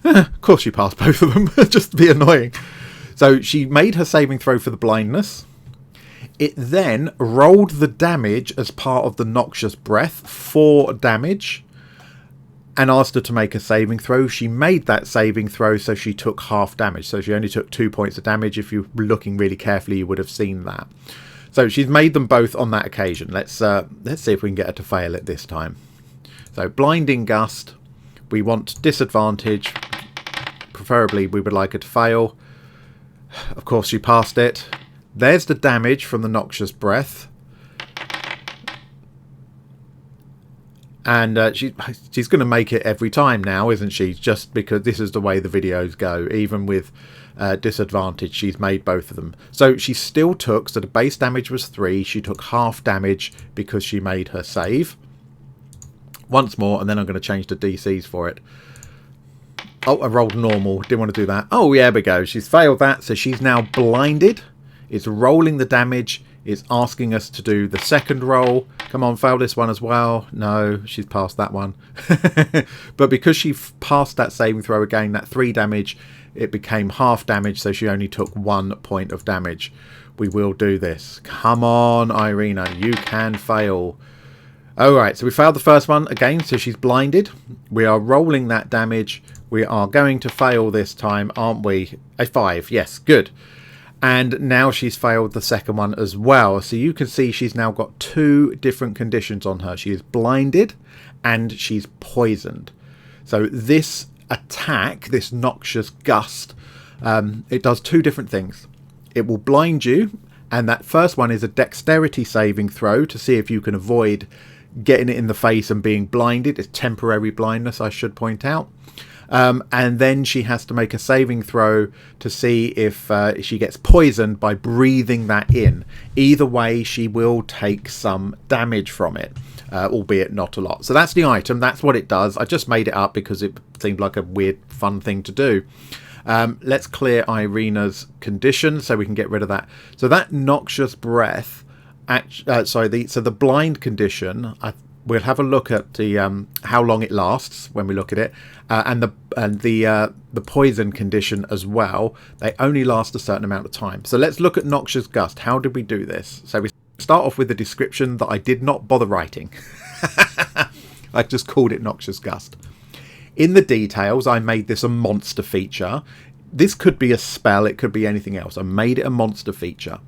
of course she passed both of them, just to be annoying. So she made her saving throw for the blindness. It then rolled the damage as part of the Noxious Breath, 4 damage, and asked her to make a saving throw. She made that saving throw, so she took half damage. So she only took 2 points of damage. If you were looking really carefully, you would have seen that. So she's made them both on that occasion. Let's see if we can get her to fail it this time. So Blinding Gust, we want disadvantage. Preferably we would like her to fail. Of course she passed it. There's the damage from the Noxious Breath. And she's going to make it every time now, isn't she? Just because this is the way the videos go. Even with disadvantage, she's made both of them. So she still took, so the base damage was 3. She took half damage because she made her save. Once more, and then I'm going to change the DCs for it. Oh, I rolled normal. Didn't want to do that. Oh, yeah, there we go. She's failed that, so she's now blinded. It's rolling the damage. It's asking us to do the second roll. Come on, fail this one as well. No, she's passed that one. But because she passed that saving throw again, that 3 damage, it became half damage, so she only took 1 point of damage. We will do this. Come on, Irina, you can fail. Alright, so we failed the first one again, so she's blinded. We are rolling that damage. We are going to fail this time, aren't we? A 5, yes, good. And now she's failed the second one as well. So you can see she's now got 2 different conditions on her. She is blinded and she's poisoned. So this attack, this Noxious Gust, it does 2 different things. It will blind you, and that first one is a dexterity saving throw to see if you can avoid getting it in the face and being blinded. It's temporary blindness, I should point out. And then she has to make a saving throw to see if she gets poisoned by breathing that in. Either way, she will take some damage from it, albeit not a lot. So that's the item. That's what it does. I just made it up because it seemed like a weird, fun thing to do. Let's clear Irina's condition so we can get rid of that. So that Noxious Breath, so the blind condition, we'll have a look at the how long it lasts when we look at it, and the poison condition as well. They only last a certain amount of time. So let's look at Noxious Gust. How did we do this? So we start off with the description that I did not bother writing. I just called it Noxious Gust. In the details, I made this a monster feature. This could be a spell. It could be anything else. I made it a monster feature.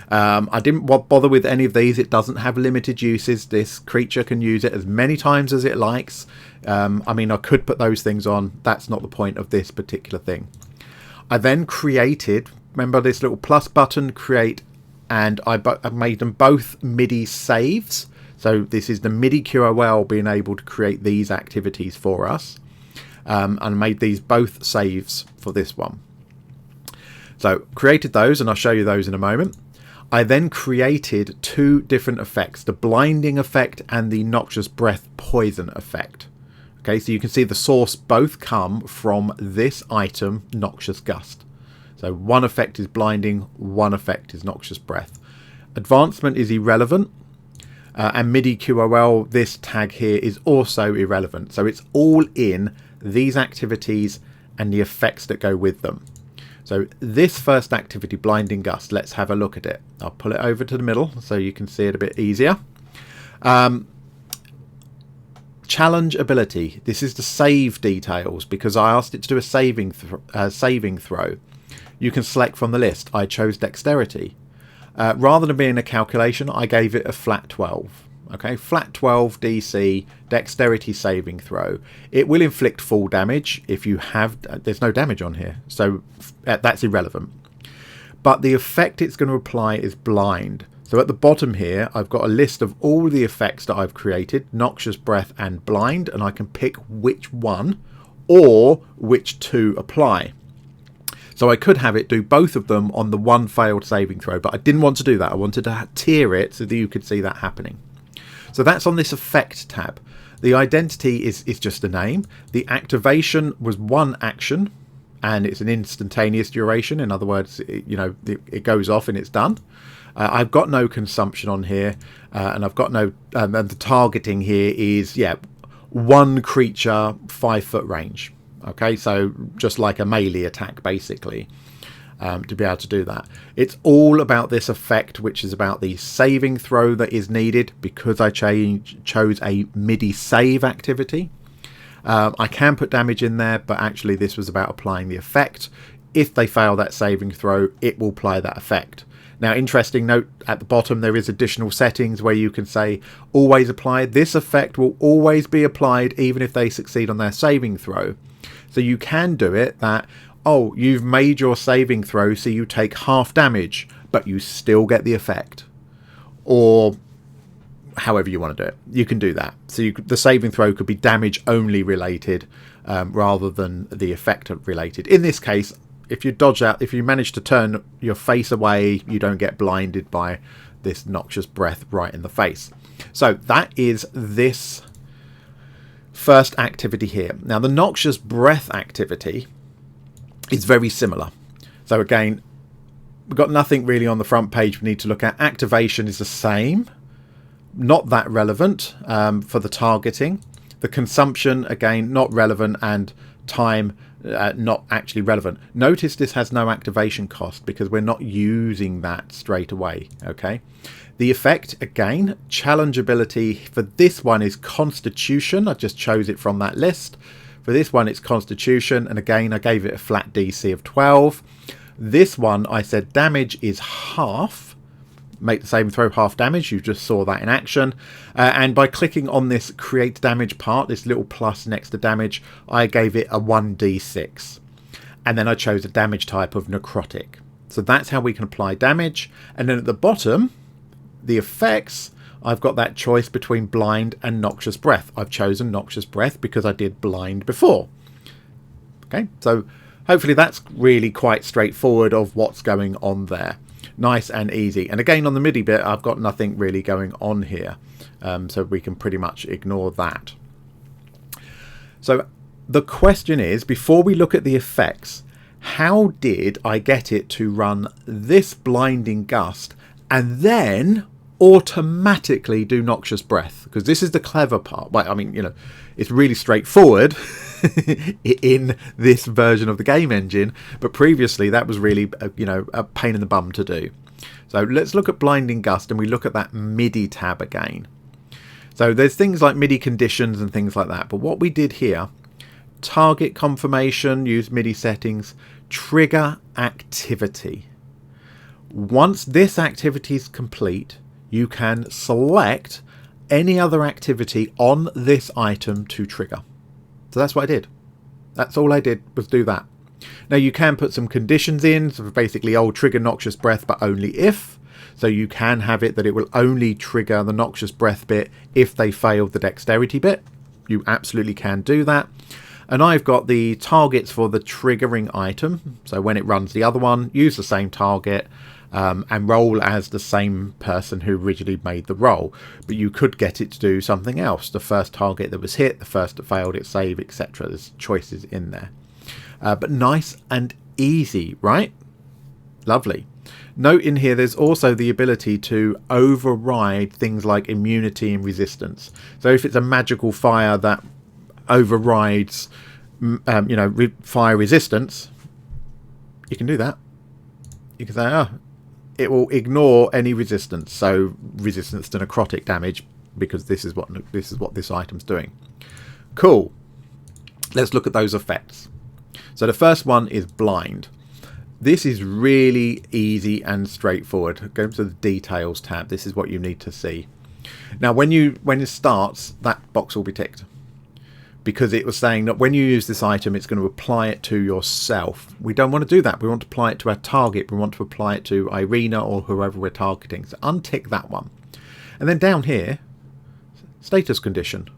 I didn't bother with any of these. It doesn't have limited uses. This creature can use it as many times as it likes. I mean, I could put those things on. That's not the point of this particular thing. I then created, remember this little plus button, create, and I made them both MIDI saves. So this is the midi-Qol being able to create these activities for us. And I made these both saves for this one. So created those, and I'll show you those in a moment. I then created 2 different effects, the blinding effect and the Noxious Breath poison effect. Okay, so you can see the source both come from this item, Noxious Gust. So one effect is blinding, one effect is Noxious Breath. Advancement is irrelevant, and midi-Qol, this tag here, is also irrelevant. So it's all in these activities and the effects that go with them. So this first activity, Blinding Gust, let's have a look at it. I'll pull it over to the middle so you can see it a bit easier. Challenge ability. This is the save details because I asked it to do a saving throw. You can select from the list. I chose Dexterity. Rather than being a calculation, I gave it a flat 12. Okay, flat 12 DC, dexterity saving throw. It will inflict full damage if you have... There's no damage on here, so that's irrelevant. But the effect it's going to apply is blind. So at the bottom here, I've got a list of all the effects that I've created, Noxious Breath and Blind, and I can pick which one or which two apply. So I could have it do both of them on the one failed saving throw, but I didn't want to do that. I wanted to tier it so that you could see that happening. So that's on this effect tab. The identity is just a name. The activation was one action, and it's an instantaneous duration. In other words, it goes off and it's done. I've got no consumption on here, and I've got no... and the targeting here is, one creature 5 foot range. Okay, so just like a melee attack, basically, to be able to do that. It's all about this effect, which is about the saving throw that is needed, because I chose a MIDI save activity. I can put damage in there, but actually this was about applying the effect. If they fail that saving throw, it will apply that effect. Now, interesting note, at the bottom there is additional settings where you can say always apply. This effect will always be applied even if they succeed on their saving throw. So you can do it that, oh, you've made your saving throw so you take half damage, but you still get the effect. Or however you want to do it. You can do that. So the saving throw could be damage only related rather than the effect related. In this case, if you dodge out, if you manage to turn your face away, you don't get blinded by this Noxious Breath right in the face. So that is this first activity here. Now the Noxious Breath activity is very similar. So again, we've got nothing really on the front page we need to look at. Activation is the same, not that relevant for the targeting. The consumption, again, not relevant, and time not actually relevant. Notice this has no activation cost because we're not using that straight away. Okay. The effect, again, challenge ability for this one is Constitution. I just chose it from that list. For this one, it's Constitution. And again, I gave it a flat DC of 12. This one, I said damage is half. Make the saving throw half damage. You just saw that in action. And by clicking on this create damage part, this little plus next to damage, I gave it a 1d6. And then I chose a damage type of necrotic. So that's how we can apply damage. And then at the bottom, the effects, I've got that choice between blind and Noxious Breath. I've chosen Noxious Breath because I did blind before. Okay, so hopefully that's really quite straightforward of what's going on there. Nice and easy. And again, on the MIDI bit, I've got nothing really going on here. So we can pretty much ignore that. So the question is, before we look at the effects, how did I get it to run this Blinding Gust and then automatically do Noxious Breath? Because this is the clever part. Well, I mean, it's really straightforward in this version of the game engine, but previously that was really a pain in the bum to do. So let's look at Blinding Gust, and we look at that MIDI tab again. So there's things like MIDI conditions and things like that, but what we did here, target confirmation, use MIDI settings, trigger activity. Once this activity is complete, you can select any other activity on this item to trigger. So that's what I did. That's all I did was do that. Now you can put some conditions in, so basically trigger Noxious Breath but only if. So you can have it that it will only trigger the Noxious Breath bit if they fail the dexterity bit. You absolutely can do that. And I've got the targets for the triggering item. So when it runs the other one, use the same target. And roll as the same person who originally made the roll, but you could get it to do something else. The first target that was hit, the first that failed its save, etc. There's choices in there, but nice and easy, right? Lovely. Note in here there's also the ability to override things like immunity and resistance. So if it's a magical fire that overrides fire resistance, you can do that. You can say, it will ignore any resistance, so resistance to necrotic damage, because this is what this item's doing. Cool. Let's look at those effects. So the first one is blind. This is really easy and straightforward. Go to the details tab. This is what you need to see. Now when it starts, that box will be ticked, because it was saying that when you use this item, it's going to apply it to yourself. We don't want to do that. We want to apply it to our target. We want to apply it to Irina or whoever we're targeting. So untick that one. And then down here, status condition.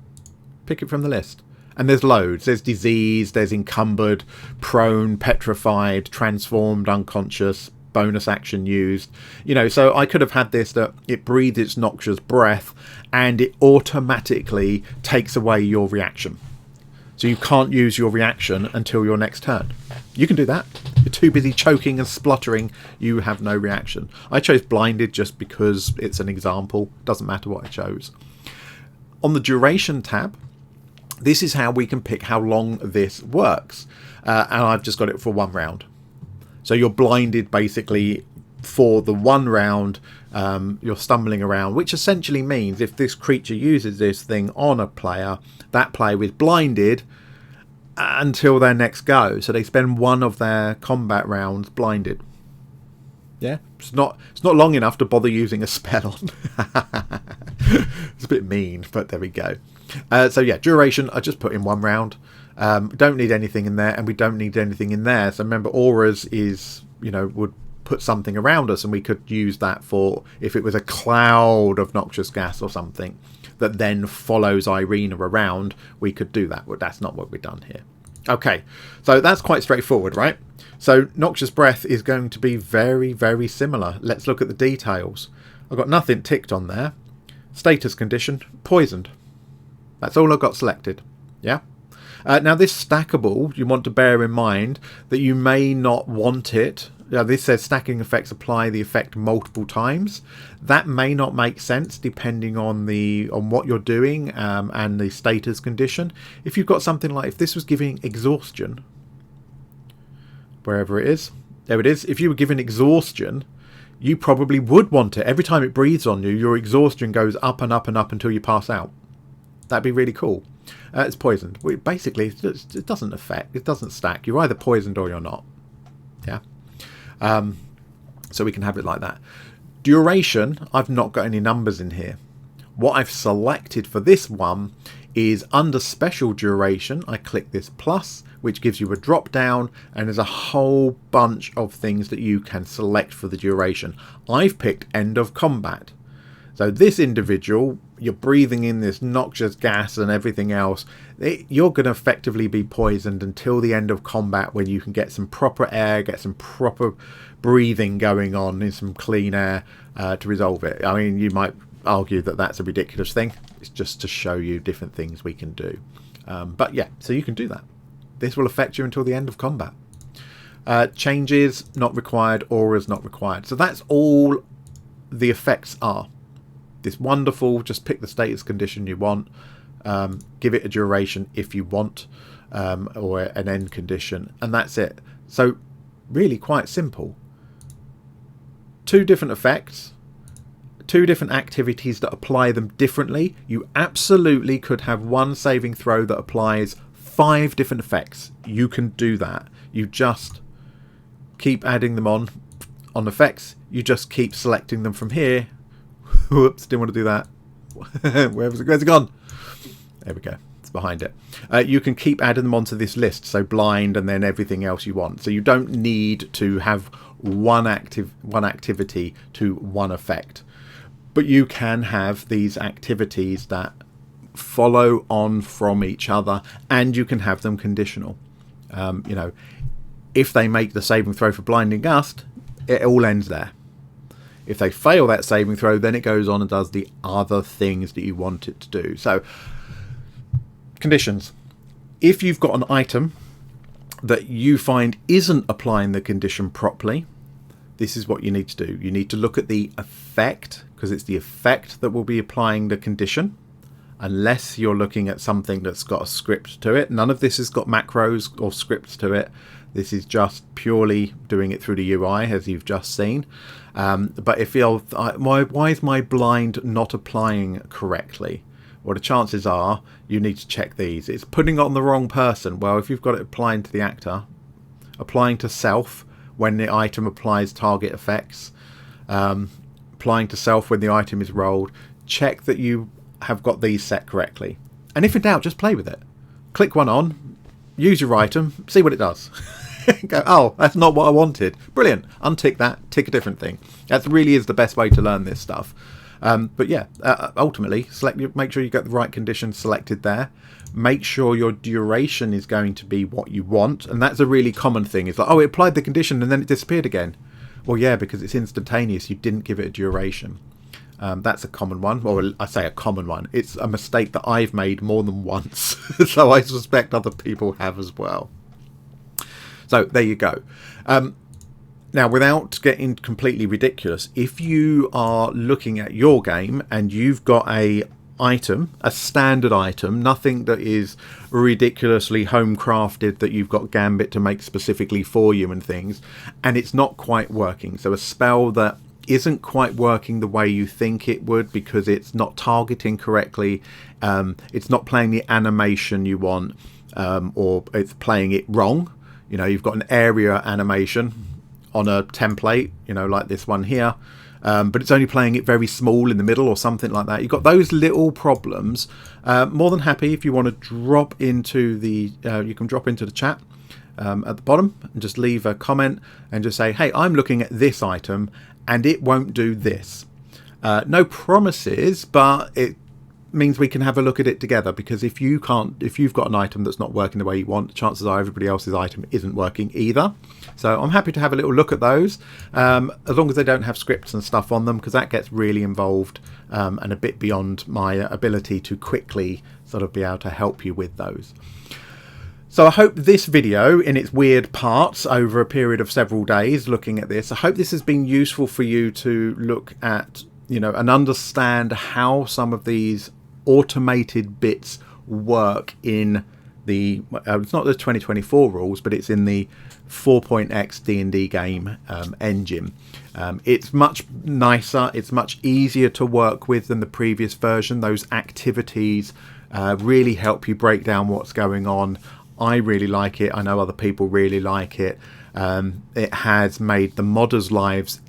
Pick it from the list. And there's loads. There's disease, there's encumbered, prone, petrified, transformed, unconscious, bonus action used. You know, so I could have had this that it breathes its noxious breath and it automatically takes away your reaction. So you can't use your reaction until your next turn. You can do that. You're too busy choking and spluttering, you have no reaction. I chose blinded just because it's an example. Doesn't matter what I chose. On the duration tab, this is how we can pick how long this works. And I've just got it for 1 round. So you're blinded basically for the 1 round. You're stumbling around, which essentially means if this creature uses this thing on a player, that player is blinded until their next go. So they spend 1 of their combat rounds blinded. Yeah, it's not long enough to bother using a spell on. It's a bit mean, but there we go. So yeah, duration, I just put in 1 round. Don't need anything in there, and we don't need anything in there. So remember, auras is, you know, would put something around us, and we could use that for if it was a cloud of noxious gas or something that then follows Irina around, we could do that. But that's not what we've done here. Okay, so that's quite straightforward, right? So noxious breath is going to be very, very similar. Let's look at the details. I've got nothing ticked on there. Status condition, poisoned. That's all I've got selected. Yeah. Now this stackable, you want to bear in mind that you may not want it. This says stacking effects apply the effect multiple times. That may not make sense depending on what you're doing and the status condition. If you've got something like, if this was giving exhaustion, wherever it is, there it is. If you were given exhaustion, you probably would want it. Every time it breathes on you, your exhaustion goes up and up and up until you pass out. That'd be really cool. It's poisoned. Basically, it doesn't affect. It doesn't stack. You're either poisoned or you're not. Yeah. So we can have it like that. Duration, I've not got any numbers in here. What I've selected for this one is under special duration. I click this plus, which gives you a drop down, and there's a whole bunch of things that you can select for the duration. I've picked end of combat. So this individual, you're breathing in this noxious gas and everything else. You're going to effectively be poisoned until the end of combat, when you can get some proper air, get some proper breathing going on in some clean air to resolve it. I mean, you might argue that that's a ridiculous thing. It's just to show you different things we can do. But yeah, so you can do that. This will affect you until the end of combat. Changes not required, auras not required. So that's all the effects are. This wonderful, just pick the status condition you want, give it a duration if you want, or an end condition, and that's it. So really quite simple. 2 different effects, 2 different activities that apply them differently. You absolutely could have 1 saving throw that applies 5 different effects. You can do that. You just keep adding them on effects. You just keep selecting them from here. Whoops, didn't want to do that. Where's it gone? There we go. It's behind it. You can keep adding them onto this list. So blind and then everything else you want. So you don't need to have one activity to 1 effect. But you can have these activities that follow on from each other, and you can have them conditional. You know, if they make the saving throw for blinding gust, it all ends there. If they fail that saving throw, then it goes on and does the other things that you want it to do. So, conditions. If you've got an item that you find isn't applying the condition properly, this is what you need to do. You need to look at the effect, because it's the effect that will be applying the condition, unless you're looking at something that's got a script to it. None of this has got macros or scripts to it. This is just purely doing it through the UI, as you've just seen. But if you're, why is my blind not applying correctly? Well, the chances are you need to check these. It's putting it on the wrong person. Well, if you've got it applying to the actor, applying to self when the item applies target effects, applying to self when the item is rolled, check that you have got these set correctly. And if in doubt, just play with it. Click one on, use your item, see what it does. Go, oh, that's not what I wanted. Brilliant. Untick that, tick a different thing. That really is the best way to learn this stuff. But yeah, ultimately, make sure you get the right conditions selected there. Make sure your duration is going to be what you want. And that's a really common thing. It's like, oh, it applied the condition and then it disappeared again. Well, yeah, because it's instantaneous. You didn't give it a duration. That's a common one. Well, I say a common one. It's a mistake that I've made more than once. So I suspect other people have as well. So there you go. Now, without getting completely ridiculous, if you are looking at your game and you've got a standard item, nothing that is ridiculously home crafted that you've got Gambit to make specifically for you and things, and it's not quite working. So a spell that isn't quite working the way you think it would because it's not targeting correctly, it's not playing the animation you want, or it's playing it wrong. You know, you've got an area animation on a template, you know, like this one here, but it's only playing it very small in the middle or something like that. You've got those little problems. More than happy if you want to drop into the you can drop into the chat at the bottom and just leave a comment and just say, hey, I'm looking at this item and it won't do this. No promises, but it means we can have a look at it together, because if you've got an item that's not working the way you want, chances are everybody else's item isn't working either. So I'm happy to have a little look at those, as long as they don't have scripts and stuff on them, because that gets really involved and a bit beyond my ability to quickly sort of be able to help you with those. So I hope this video, in its weird parts over a period of several days looking at this, I hope this has been useful for you to look at, you know, and understand how some of these automated bits work in the it's not the 2024 rules, but it's in the 4.x D&D game engine. It's much nicer, it's much easier to work with than the previous version. Those activities really help you break down what's going on. I really like it. I know other people really like it. It has made the modders' lives,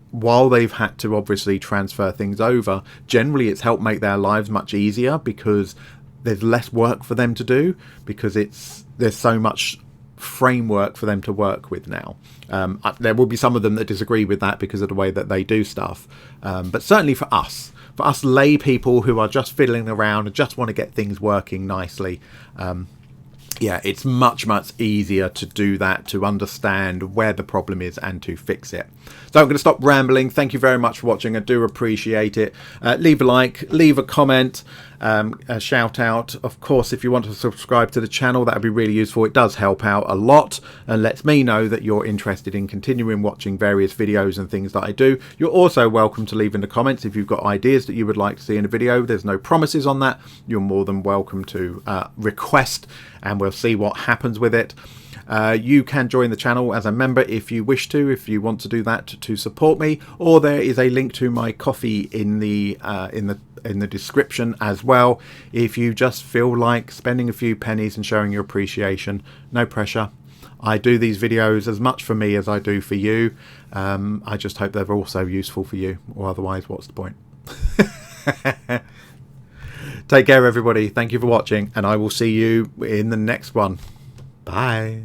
while they've had to obviously transfer things over, generally it's helped make their lives much easier, because there's less work for them to do, because there's so much framework for them to work with now. There will be some of them that disagree with that because of the way that they do stuff, but certainly for us lay people who are just fiddling around and just want to get things working nicely, yeah, it's much easier to do that, to understand where the problem is and to fix it. So I'm going to stop rambling. Thank you very much for watching. I do appreciate it. Leave a like, leave a comment, a shout out. Of course, if you want to subscribe to the channel, that would be really useful. It does help out a lot and lets me know that you're interested in continuing watching various videos and things that I do. You're also welcome to leave in the comments if you've got ideas that you would like to see in a video. There's no promises on that. You're more than welcome to request, and we'll see what happens with it. You can join the channel as a member if you wish to, if you want to do that to support me, or there is a link to my coffee in the description as well, if you just feel like spending a few pennies and showing your appreciation. No pressure. I do these videos as much for me as I do for you. I just hope they're also useful for you, or otherwise what's the point? Take care everybody, thank you for watching, and I will see you in the next one. Bye.